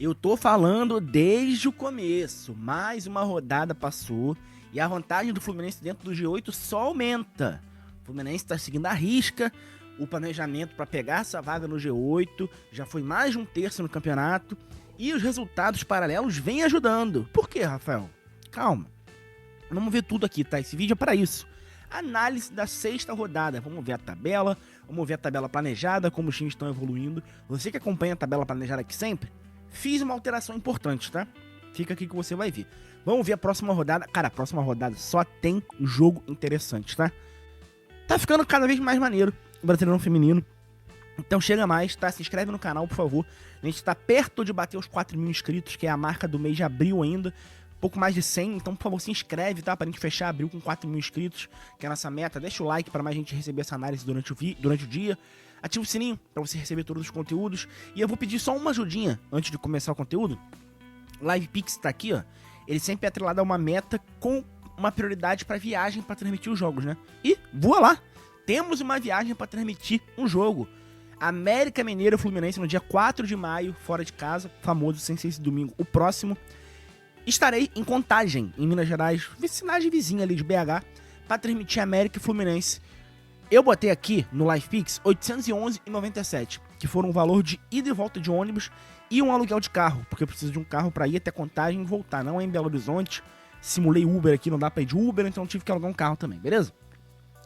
Eu tô falando desde o começo. Mais uma rodada passou e a vantagem do Fluminense dentro do G8 só aumenta. O Fluminense tá seguindo a risca, o planejamento para pegar essa vaga no G8, já foi mais de um terço no campeonato e os resultados paralelos vêm ajudando. Por quê, Rafael? Calma. Vamos ver tudo aqui, tá? Esse vídeo é para isso. Análise da sexta rodada. Vamos ver a tabela, vamos ver a tabela planejada, como os times estão evoluindo. Você que acompanha a tabela planejada aqui sempre, fiz uma alteração importante, tá? Fica aqui que você vai ver. Vamos ver a próxima rodada. Cara, a próxima rodada só tem jogo interessante, tá? Tá ficando cada vez mais maneiro o Brasileirão Feminino. Então chega mais, tá? Se inscreve no canal, por favor. A gente tá perto de bater os 4.000 inscritos, que é a marca do mês de abril ainda. Pouco mais de 100, então por favor se inscreve, tá? Pra gente fechar abril com 4.000 inscritos, que é a nossa meta. Deixa o like pra mais gente receber essa análise durante o dia. Ativa o sininho pra você receber todos os conteúdos. E eu vou pedir só uma ajudinha antes de começar o conteúdo. LivePix tá aqui, ó. Ele sempre é atrelado a uma meta com uma prioridade pra viagem pra transmitir os jogos, né? E voa lá! Temos uma viagem pra transmitir um jogo. América Mineiro e Fluminense no dia 4 de maio, fora de casa, famoso, sem ser esse domingo, o próximo. Estarei em Contagem, em Minas Gerais, cidade vizinha ali de BH, para transmitir América e Fluminense. Eu botei aqui no LivePix 811,97, que foram um valor de ida e volta de ônibus e um aluguel de carro, porque eu preciso de um carro para ir até Contagem e voltar, não é em Belo Horizonte. Simulei Uber aqui, não dá pra ir de Uber, então tive que alugar um carro também, beleza?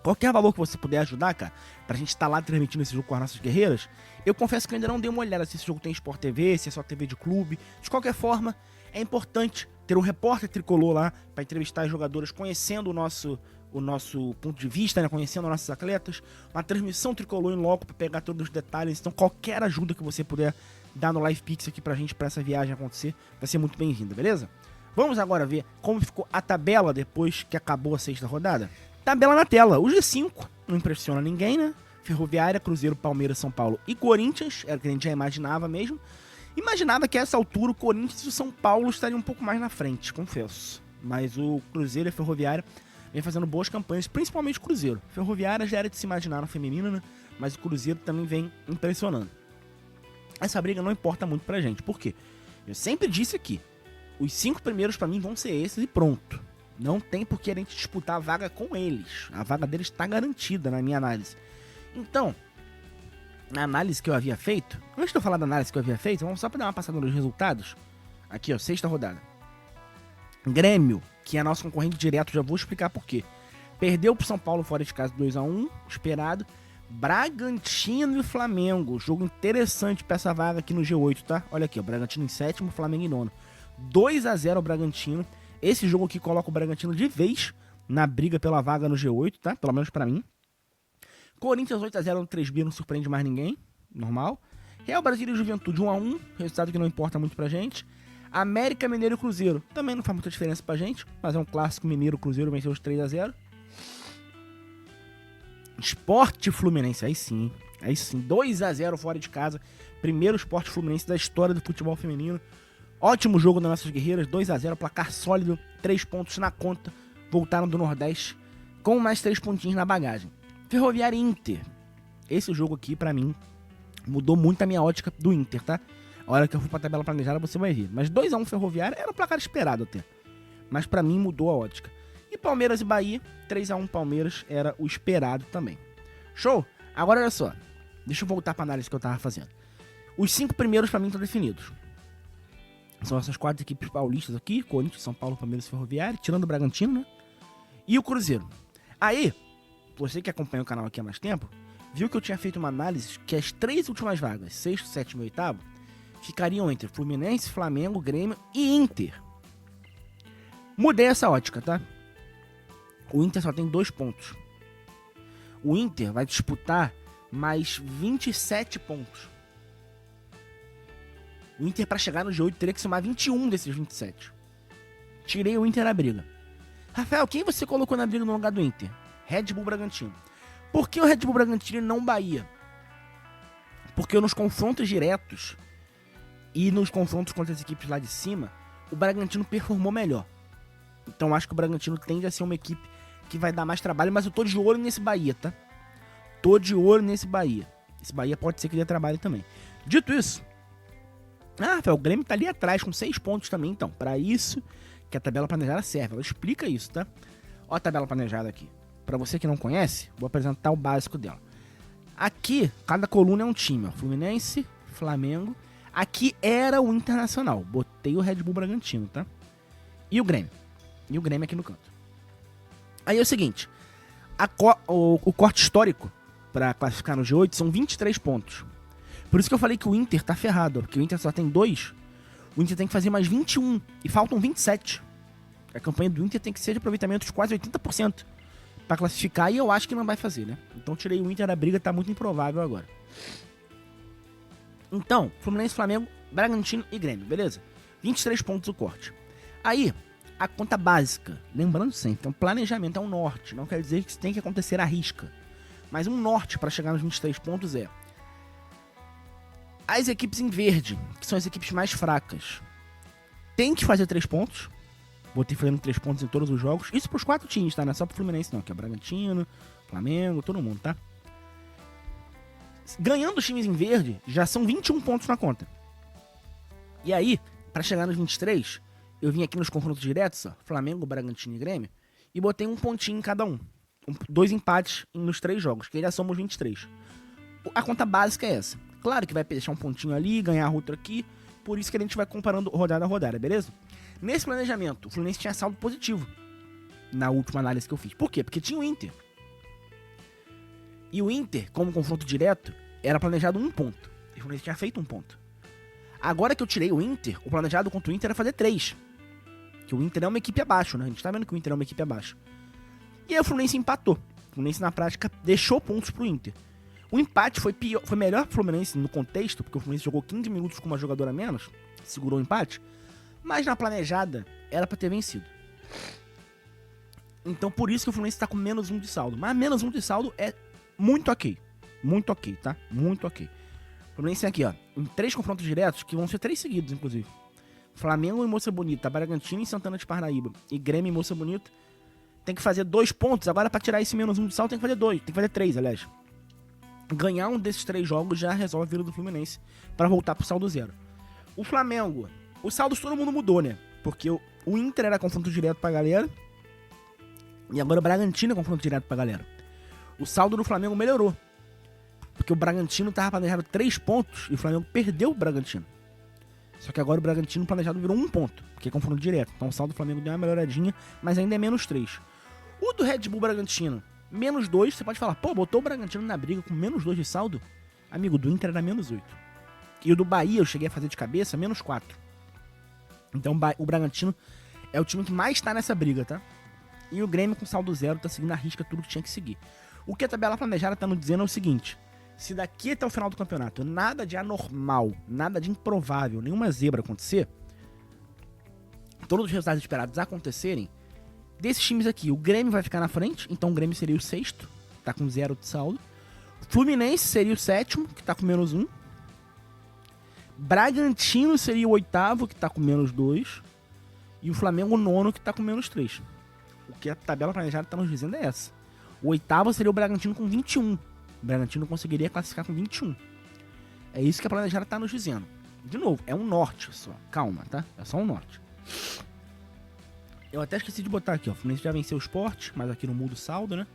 Qualquer valor que você puder ajudar, cara, pra gente estar lá transmitindo esse jogo com as nossas guerreiras, eu confesso que eu ainda não dei uma olhada se esse jogo tem Sport TV, se é só TV de clube. De qualquer forma, é importante ter um repórter tricolor lá para entrevistar as jogadoras, conhecendo o nosso ponto de vista, né? Conhecendo nossos atletas, uma transmissão tricolor em loco para pegar todos os detalhes. Então qualquer ajuda que você puder dar no LivePix aqui pra gente, pra essa viagem acontecer, vai ser muito bem-vinda, beleza? Vamos agora ver como ficou a tabela depois que acabou a sexta rodada? Tabela na tela, o G5 não impressiona ninguém, né? Ferroviária, Cruzeiro, Palmeiras, São Paulo e Corinthians, era o que a gente já imaginava mesmo. Imaginava que a essa altura o Corinthians e o São Paulo estariam um pouco mais na frente, confesso. Mas o Cruzeiro e a Ferroviária vem fazendo boas campanhas, principalmente o Cruzeiro. Ferroviária já era de se imaginar na feminina, né? Mas o Cruzeiro também vem impressionando. Essa briga não importa muito pra gente, por quê? Eu sempre disse aqui, os 5 primeiros pra mim vão ser esses e pronto. Não tem por que a gente disputar a vaga com eles. A vaga deles está garantida na minha análise. Então, na análise que eu havia feito, antes de eu falar da análise que eu havia feito, vamos só para dar uma passada nos resultados. Aqui, ó, sexta rodada. Grêmio, que é nosso concorrente direto, já vou explicar por quê. Perdeu pro São Paulo fora de casa 2-1, esperado. Bragantino e Flamengo, jogo interessante para essa vaga aqui no G8, tá? Olha aqui, ó, Bragantino em sétimo, Flamengo em nono. 2-0 o Bragantino. Esse jogo aqui coloca o Bragantino de vez na briga pela vaga no G8, tá? Pelo menos pra mim. Corinthians 8-0 no 3B, não surpreende mais ninguém. Normal. Real Brasília e Juventude 1-1, resultado que não importa muito pra gente. América, Mineiro e Cruzeiro, também não faz muita diferença pra gente, mas é um clássico. Mineiro, Cruzeiro venceu os 3-0. Sport Fluminense, aí sim, 2-0 fora de casa. Primeiro Sport Fluminense da história do futebol feminino. Ótimo jogo das nossas guerreiras, 2-0, placar sólido, 3 pontos na conta, voltaram do Nordeste, com mais 3 pontinhos na bagagem. Ferroviária e Inter, esse jogo aqui pra mim mudou muito a minha ótica do Inter, tá? A hora que eu fui pra tabela planejada você vai ver, mas 2-1 Ferroviária era um placar esperado até, mas pra mim mudou a ótica. E Palmeiras e Bahia, 3-1 Palmeiras era o esperado também. Show? Agora olha só, deixa eu voltar pra análise que eu tava fazendo. Os 5 primeiros pra mim estão definidos. São essas 4 equipes paulistas aqui, Corinthians, São Paulo, Palmeiras e Ferroviária, tirando o Bragantino, né? E o Cruzeiro. Aí, você que acompanha o canal aqui há mais tempo, viu que eu tinha feito uma análise que as 3 últimas vagas, sexto, sétimo e oitavo, ficariam entre Fluminense, Flamengo, Grêmio e Inter. Mudei essa ótica, tá? O Inter só tem 2 pontos. O Inter vai disputar mais 27 pontos. O Inter, para chegar no G8, teria que somar 21 desses 27. Tirei o Inter da briga. Rafael, quem você colocou na briga no lugar do Inter? Red Bull Bragantino. Por que o Red Bull Bragantino e não Bahia? Porque nos confrontos diretos e nos confrontos contra as equipes lá de cima, o Bragantino performou melhor. Então acho que o Bragantino tende a ser uma equipe que vai dar mais trabalho, mas eu tô de olho nesse Bahia, tá? Tô de olho nesse Bahia. Esse Bahia pode ser que dê trabalho também. Dito isso, Ah, Rafael, o Grêmio tá ali atrás com 6 pontos também, então. Pra isso que a tabela planejada serve. Ela explica isso, tá? Ó a tabela planejada aqui. Pra você que não conhece, vou apresentar o básico dela. Aqui, cada coluna é um time, ó. Fluminense, Flamengo. Aqui era o Internacional. Botei o Red Bull Bragantino, tá? E o Grêmio. E o Grêmio aqui no canto. Aí é o seguinte. O corte histórico pra classificar no G8 são 23 pontos. Por isso que eu falei que o Inter tá ferrado. Porque o Inter só tem 2. O Inter tem que fazer mais 21. E faltam 27. A campanha do Inter tem que ser de aproveitamento de quase 80% pra classificar. E eu acho que não vai fazer, né? Então tirei o Inter da briga. Tá muito improvável agora. Então, Fluminense, Flamengo, Bragantino e Grêmio, beleza? 23 pontos o corte. Aí, a conta básica. Lembrando sempre, então planejamento é um norte. Não quer dizer que isso tem que acontecer à risca. Mas um norte pra chegar nos 23 pontos é... As equipes em verde, que são as equipes mais fracas, tem que fazer 3 pontos. Vou ter fazendo 3 pontos em todos os jogos. Isso pros 4 times, tá? Não é só pro Fluminense não, que é Bragantino, Flamengo, todo mundo, tá? Ganhando os times em verde, já são 21 pontos na conta. E aí, pra chegar nos 23, eu vim aqui nos confrontos diretos, ó, Flamengo, Bragantino e Grêmio, e botei um pontinho em cada um. 2 empates nos 3 jogos, que já somos 23. A conta básica é essa. Claro que vai deixar um pontinho ali, ganhar outro aqui. Por isso que a gente vai comparando rodada a rodada, beleza? Nesse planejamento, o Fluminense tinha saldo positivo. Na última análise que eu fiz. Por quê? Porque tinha o Inter. E o Inter, como confronto direto, era planejado 1 ponto. E o Fluminense tinha feito 1 ponto. Agora que eu tirei o Inter, o planejado contra o Inter era fazer 3. Que o Inter é uma equipe abaixo, né? A gente tá vendo que o Inter é uma equipe abaixo. E aí o Fluminense empatou. O Fluminense, na prática, deixou pontos pro Inter. O empate foi melhor pro Fluminense no contexto, porque o Fluminense jogou 15 minutos com uma jogadora a menos, segurou o empate, mas na planejada era pra ter vencido. Então por isso que o Fluminense tá com menos 1 de saldo. Mas menos 1 de saldo é muito ok. Muito ok, tá? Muito ok. O Fluminense tem aqui, ó, em 3 confrontos diretos, que vão ser 3 seguidos, inclusive. Flamengo e Moça Bonita, Bragantino e Santana de Parnaíba, e Grêmio e Moça Bonita, tem que fazer 2 pontos. Agora pra tirar esse menos 1 de saldo tem que fazer 2, tem que fazer 3, aliás. Ganhar um desses 3 jogos já resolve a vida do Fluminense pra voltar pro saldo 0. O Flamengo, o saldo todo mundo mudou, né? Porque o Inter era confronto direto pra galera e agora o Bragantino é confronto direto pra galera. O saldo do Flamengo melhorou, porque o Bragantino tava planejado 3 pontos e o Flamengo perdeu o Bragantino. Só que agora o Bragantino planejado virou 1 ponto, porque é confronto direto. Então o saldo do Flamengo deu uma melhoradinha, mas ainda é menos 3. O do Red Bull Bragantino, menos 2, você pode falar, pô, botou o Bragantino na briga com menos 2 de saldo? Amigo, do Inter era menos 8. E o do Bahia eu cheguei a fazer de cabeça, menos 4. Então o Bragantino é o time que mais tá nessa briga, tá? E o Grêmio com saldo 0 tá seguindo a risca tudo que tinha que seguir. O que a tabela planejada tá nos dizendo é o seguinte: se daqui até o final do campeonato nada de anormal, nada de improvável, nenhuma zebra acontecer, todos os resultados esperados acontecerem, desses times aqui, o Grêmio vai ficar na frente, então o Grêmio seria o 6º, tá com 0 de saldo. O Fluminense seria o 7º, que tá com menos 1. Bragantino seria o 8º, que tá com menos 2. E o Flamengo o 9º, que tá com menos 3. O que a tabela planejada tá nos dizendo é essa. O 8º seria o Bragantino com 21. O Bragantino conseguiria classificar com 21. É isso que a planejada tá nos dizendo. De novo, é um norte só. Calma, tá? É só um norte. Eu até esqueci de botar aqui, ó. O Fluminense já venceu o Sport, mas aqui não muda o saldo, né?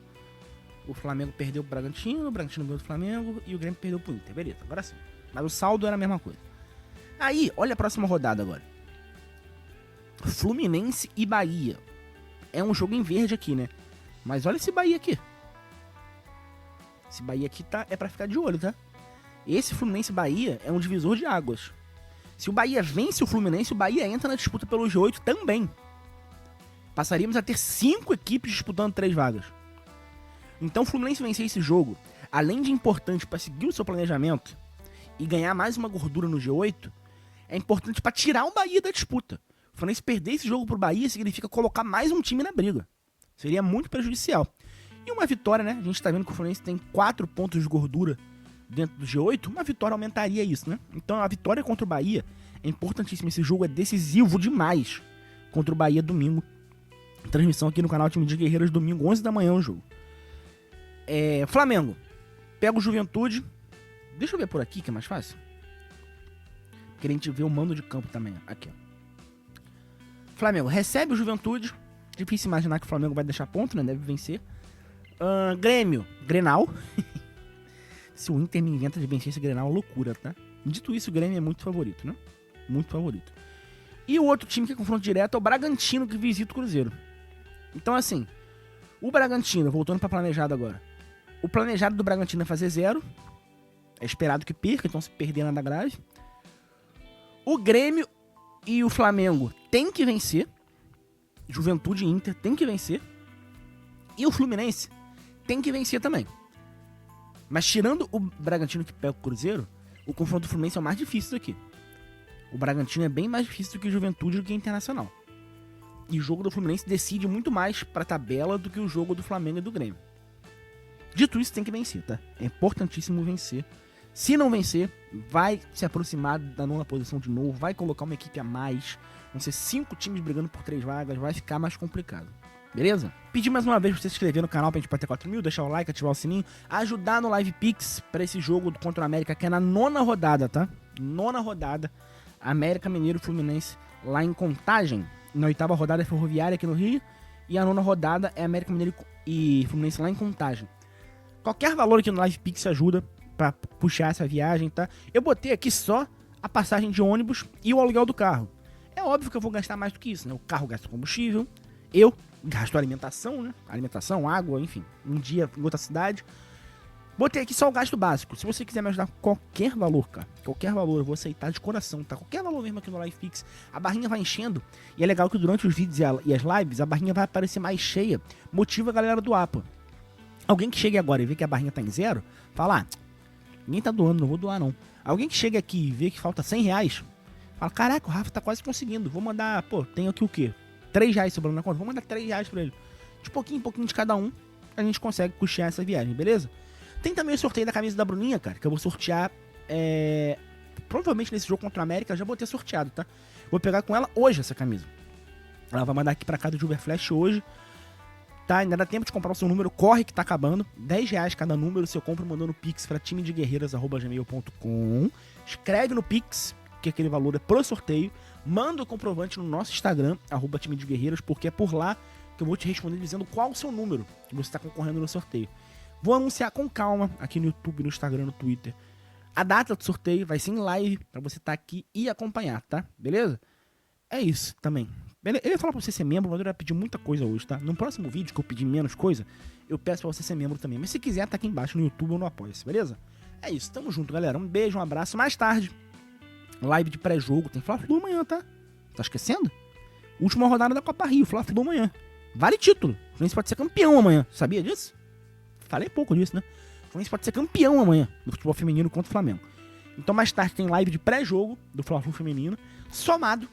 O Flamengo perdeu pro Bragantino, o Bragantino ganhou do Flamengo e o Grêmio perdeu pro Inter. Beleza, agora sim. Mas o saldo era a mesma coisa. Aí, olha a próxima rodada agora. Fluminense e Bahia. É um jogo em verde aqui, né? Mas olha esse Bahia aqui. Esse Bahia aqui é pra ficar de olho, tá? Esse Fluminense Bahia é um divisor de águas. Se o Bahia vence o Fluminense, o Bahia entra na disputa pelo G8 também. Passaríamos a ter 5 equipes disputando 3 vagas. Então o Fluminense vencer esse jogo, além de importante para seguir o seu planejamento e ganhar mais uma gordura no G8, é importante para tirar o Bahia da disputa. O Fluminense perder esse jogo pro Bahia significa colocar mais um time na briga. Seria muito prejudicial. E uma vitória, né? A gente tá vendo que o Fluminense tem 4 pontos de gordura dentro do G8. Uma vitória aumentaria isso, né? Então a vitória contra o Bahia é importantíssima. Esse jogo é decisivo demais contra o Bahia domingo. Transmissão aqui no canal Time de Guerreiros, domingo, 11 da manhã o jogo. Flamengo. Pega o Juventude. Deixa eu ver por aqui que é mais fácil. Porque querer a gente ver o mando de campo também. Aqui, ó. Flamengo recebe o Juventude. Difícil imaginar que o Flamengo vai deixar ponto, né? Deve vencer. Grêmio, Grenal. Se o Inter me inventa de vencer esse Grenal, loucura, tá? Dito isso, o Grêmio é muito favorito, né? Muito favorito. E o outro time que é confronto direto é o Bragantino, que visita o Cruzeiro. Então, assim, o Bragantino, voltando pra planejado agora. O planejado do Bragantino é fazer 0. É esperado que perca, então se perder nada grave. O Grêmio e o Flamengo tem que vencer. Juventude e Inter tem que vencer. E o Fluminense tem que vencer também. Mas tirando o Bragantino que pega o Cruzeiro, o confronto do Fluminense é o mais difícil daqui. O Bragantino é bem mais difícil do que o Juventude e do que o Internacional. E o jogo do Fluminense decide muito mais pra tabela do que o jogo do Flamengo e do Grêmio. Dito isso, tem que vencer, tá? É importantíssimo vencer. Se não vencer, vai se aproximar da 9ª posição de novo, vai colocar uma equipe a mais, vão ser 5 times brigando por 3 vagas, vai ficar mais complicado. Beleza? Pedir mais uma vez pra você se inscrever no canal pra gente bater 4 mil, deixar o like, ativar o sininho, ajudar no Live Pix pra esse jogo contra o América, que é na 9ª rodada, tá? 9ª rodada, América Mineiro Fluminense lá em Contagem. Na 8ª rodada é Ferroviária aqui no Rio, e a 9ª rodada é América Mineiro e Fluminense lá em Contagem. Qualquer valor aqui no Live Pix ajuda pra puxar essa viagem, tá? Eu botei aqui só a passagem de ônibus e o aluguel do carro. É óbvio que eu vou gastar mais do que isso, né? O carro gasta combustível, eu gasto alimentação, né? Alimentação, água, enfim. Um dia em outra cidade. Botei aqui só o gasto básico. Se você quiser me ajudar com qualquer valor, cara, qualquer valor, eu vou aceitar de coração, tá? Qualquer valor mesmo aqui no Live Pix, a barrinha vai enchendo. E é legal que durante os vídeos e as lives, a barrinha vai aparecer mais cheia. Motiva a galera do APA. Alguém que chegue agora e vê que a barrinha tá em 0, fala, ninguém tá doando, não vou doar não. Alguém que chega aqui e vê que falta 100 reais, fala, caraca, o Rafa tá quase conseguindo, vou mandar, tenho aqui o quê? 3 reais sobrando na conta, vou mandar 3 reais pra ele. De pouquinho em pouquinho de cada um, a gente consegue custear essa viagem, beleza? Tem também o sorteio da camisa da Bruninha, cara, que eu vou sortear, provavelmente nesse jogo contra a América, eu já vou ter sorteado, tá? Vou pegar com ela hoje essa camisa. Ela vai mandar aqui pra casa do Uberflash hoje. Tá, ainda dá tempo de comprar o seu número, corre que tá acabando. 10 reais cada número, você compra mandando Pix pra timedeguerreiras@gmail.com. Escreve no Pix, que aquele valor é pro sorteio. Manda o comprovante no nosso Instagram, @timedeguerreiras, porque é por lá que eu vou te responder dizendo qual o seu número que você tá concorrendo no sorteio. Vou anunciar com calma aqui no YouTube, no Instagram, no Twitter. A data do sorteio vai ser em live pra você estar aqui e acompanhar, tá? Beleza? É isso também. Eu ia falar pra você ser membro, mas eu ia pedir muita coisa hoje, tá? No próximo vídeo, que eu pedir menos coisa, eu peço pra você ser membro também. Mas se quiser, tá aqui embaixo no YouTube ou no Apoia-se, beleza? É isso, tamo junto, galera. Um beijo, um abraço. Mais tarde, live de pré-jogo. Tem Fla-Flu amanhã, tá? Tá esquecendo? Última rodada da Copa Rio, Fla-Flu amanhã. Vale título. O Fluminense pode ser campeão amanhã. Sabia disso? Falei pouco disso, né? O Fluminense pode ser campeão amanhã do futebol feminino contra o Flamengo. Então mais tarde tem live de pré-jogo do Fla-Flu feminino, somado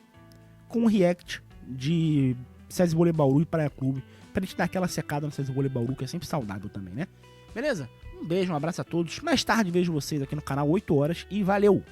com um react de César Vôlei Bauru e Praia Clube, pra gente dar aquela secada no César Vôlei Bauru, que é sempre saudável também, né? Beleza? Um beijo, um abraço a todos. Mais tarde vejo vocês aqui no canal, 8 horas, e valeu!